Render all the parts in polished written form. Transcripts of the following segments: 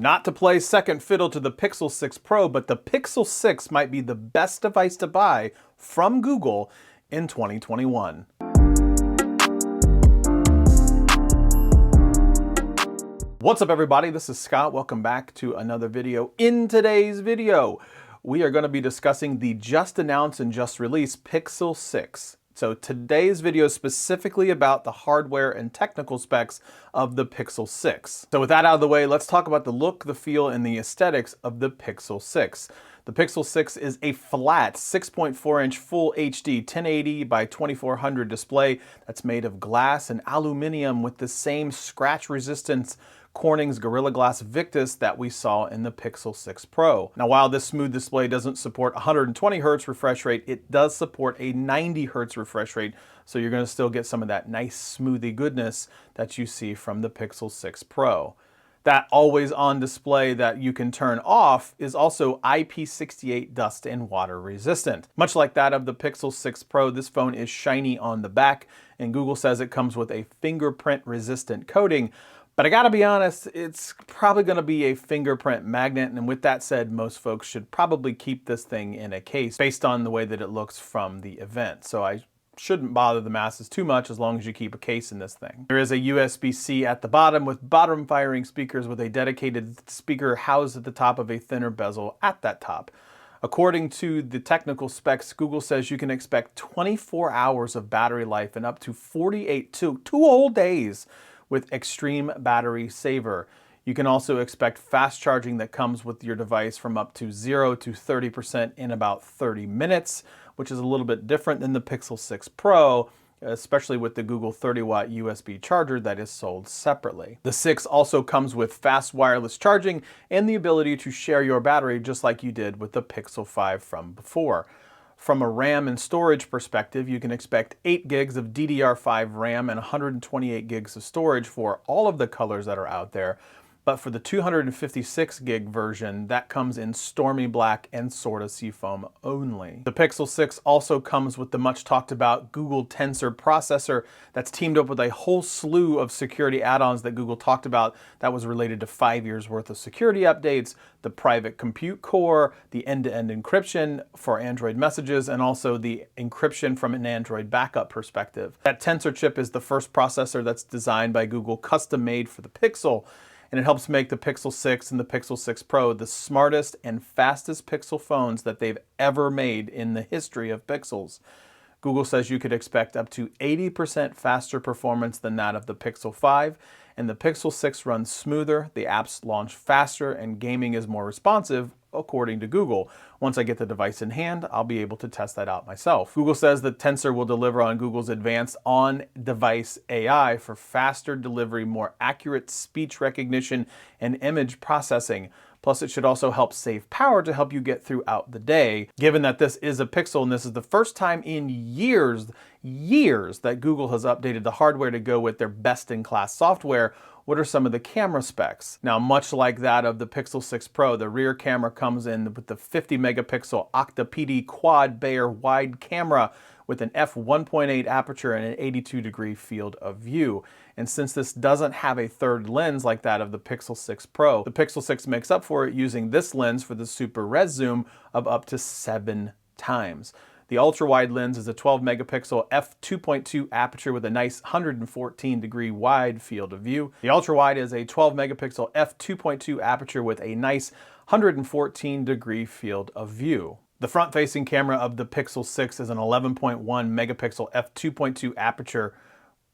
Not to play second fiddle to the Pixel 6 Pro, but the Pixel 6 might be the best device to buy from Google in 2021. What's up everybody, this is Scott. Welcome back to another video. In today's video, we are going to be discussing the just announced and just released Pixel 6. So today's video is specifically about the hardware and technical specs of the Pixel 6. So with that out of the way, let's talk about the look, the feel, and the aesthetics of the Pixel 6. The Pixel 6 is a flat 6.4-inch Full HD 1080 by 2400 display that's made of glass and aluminum with the same scratch resistance Corning's Gorilla Glass Victus that we saw in the Pixel 6 Pro. Now, while this smooth display doesn't support 120 Hz refresh rate, it does support a 90 Hz refresh rate, so you're going to still get some of that nice smoothie goodness that you see from the Pixel 6 Pro. That always-on display that you can turn off is also IP68 dust and water resistant. Much like that of the Pixel 6 Pro, this phone is shiny on the back, and Google says it comes with a fingerprint resistant coating. But I gotta be honest, it's probably gonna be a fingerprint magnet, and with that said, most folks should probably keep this thing in a case based on the way that it looks from the event. So I shouldn't bother the masses too much as long as you keep a case in this thing. There is a USB-C at the bottom with bottom-firing speakers with a dedicated speaker housed at the top of a thinner bezel at that top. According to the technical specs, Google says you can expect 24 hours of battery life and up to 2 whole days with extreme battery saver. You can also expect fast charging that comes with your device from up to 0 to 30% in about 30 minutes, which is a little bit different than the Pixel 6 Pro, especially with the Google 30-watt USB charger that is sold separately. The 6 also comes with fast wireless charging and the ability to share your battery just like you did with the Pixel 5 from before. From a RAM and storage perspective, you can expect 8 gigs of DDR5 RAM and 128 gigs of storage for all of the colors that are out there. But for the 256 gig version, that comes in stormy black and sorta seafoam only. The Pixel 6 also comes with the much talked about Google Tensor processor that's teamed up with a whole slew of security add-ons that Google talked about that was related to 5 years worth of security updates, the private compute core, the end-to-end encryption for Android messages, and also the encryption from an Android backup perspective. That Tensor chip is the first processor that's designed by Google, custom made for the Pixel, and it helps make the Pixel 6 and the Pixel 6 Pro the smartest and fastest Pixel phones that they've ever made in the history of Pixels. Google says you could expect up to 80% faster performance than that of the Pixel 5, and the Pixel 6 runs smoother, the apps launch faster, and gaming is more responsive, according to Google. Once I get the device in hand, I'll be able to test that out myself. Google says that Tensor will deliver on Google's advanced on-device AI for faster delivery, more accurate speech recognition, and image processing. Plus, it should also help save power to help you get throughout the day. Given that this is a Pixel and this is the first time in years that Google has updated the hardware to go with their best-in-class software, what are some of the camera specs? Now, much like that of the Pixel 6 Pro, the rear camera comes in with the 50 megapixel Octa-PD quad Bayer wide camera with an f1.8 aperture and an 82-degree field of view. And since this doesn't have a third lens like that of the Pixel 6 Pro, the Pixel 6 makes up for it using this lens for the super res zoom of up to 7 times. The ultra-wide lens is a 12 megapixel f2.2 aperture with a nice 114-degree wide field of view. The ultra-wide is a 12 megapixel f2.2 aperture with a nice 114-degree field of view. The front-facing camera of the Pixel 6 is an 11.1 megapixel f2.2 aperture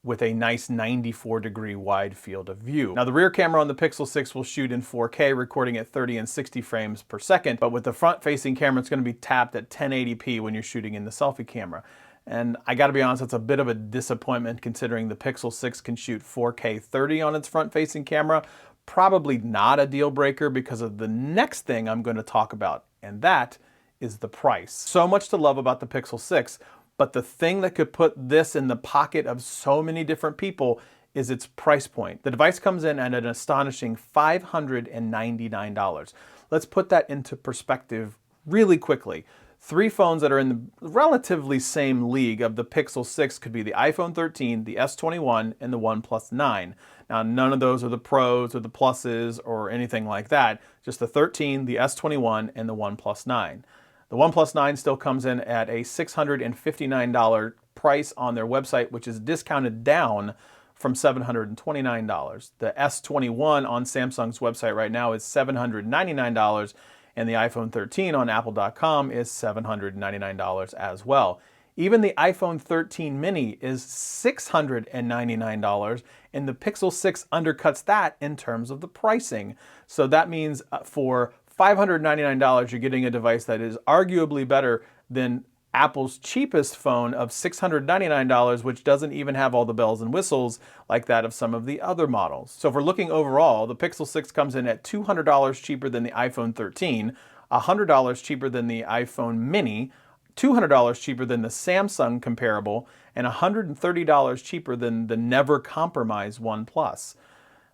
with a nice 94-degree wide field of view. Now, the rear camera on the Pixel 6 will shoot in 4K, recording at 30 and 60 frames per second, but with the front-facing camera, it's going to be tapped at 1080p when you're shooting in the selfie camera. And I gotta be honest, it's a bit of a disappointment considering the Pixel 6 can shoot 4K 30 on its front-facing camera. Probably not a deal breaker because of the next thing I'm going to talk about, and that is the price. So much to love about the Pixel 6, but the thing that could put this in the pocket of so many different people is its price point. The device comes in at an astonishing $599. Let's put that into perspective really quickly. 3 phones that are in the relatively same league of the Pixel 6 could be the iPhone 13, the S21, and the OnePlus 9. Now, none of those are the Pros or the Pluses or anything like that. Just the 13, the S21, and the OnePlus 9. The OnePlus 9 still comes in at a $659 price on their website, which is discounted down from $729. The S21 on Samsung's website right now is $799, and the iPhone 13 on Apple.com is $799 as well. Even the iPhone 13 mini is $699, and the Pixel 6 undercuts that in terms of the pricing. So that means for $599, you're getting a device that is arguably better than Apple's cheapest phone of $699, which doesn't even have all the bells and whistles like that of some of the other models. So if we're looking overall, the Pixel 6 comes in at $200 cheaper than the iPhone 13, $100 cheaper than the iPhone mini, $200 cheaper than the Samsung comparable, and $130 cheaper than the Never Compromise OnePlus.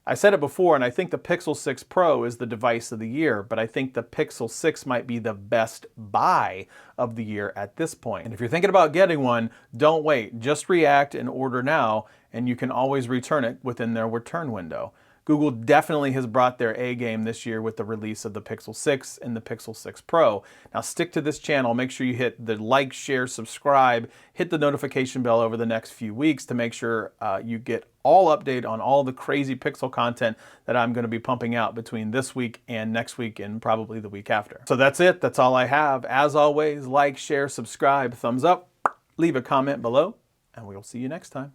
I said it before, and I think the Pixel 6 Pro is the device of the year, but I think the Pixel 6 might be the best buy of the year at this point. And if you're thinking about getting one, don't wait. Just react and order now, and you can always return it within their return window. Google definitely has brought their A game this year with the release of the Pixel 6 and the Pixel 6 Pro. Now stick to this channel. Make sure you hit the like, share, subscribe, hit the notification bell over the next few weeks to make sure you get all update on all the crazy Pixel content that I'm going to be pumping out between this week and next week and probably the week after. So that's it. That's all I have. As always, like, share, subscribe, thumbs up, leave a comment below, and we'll see you next time.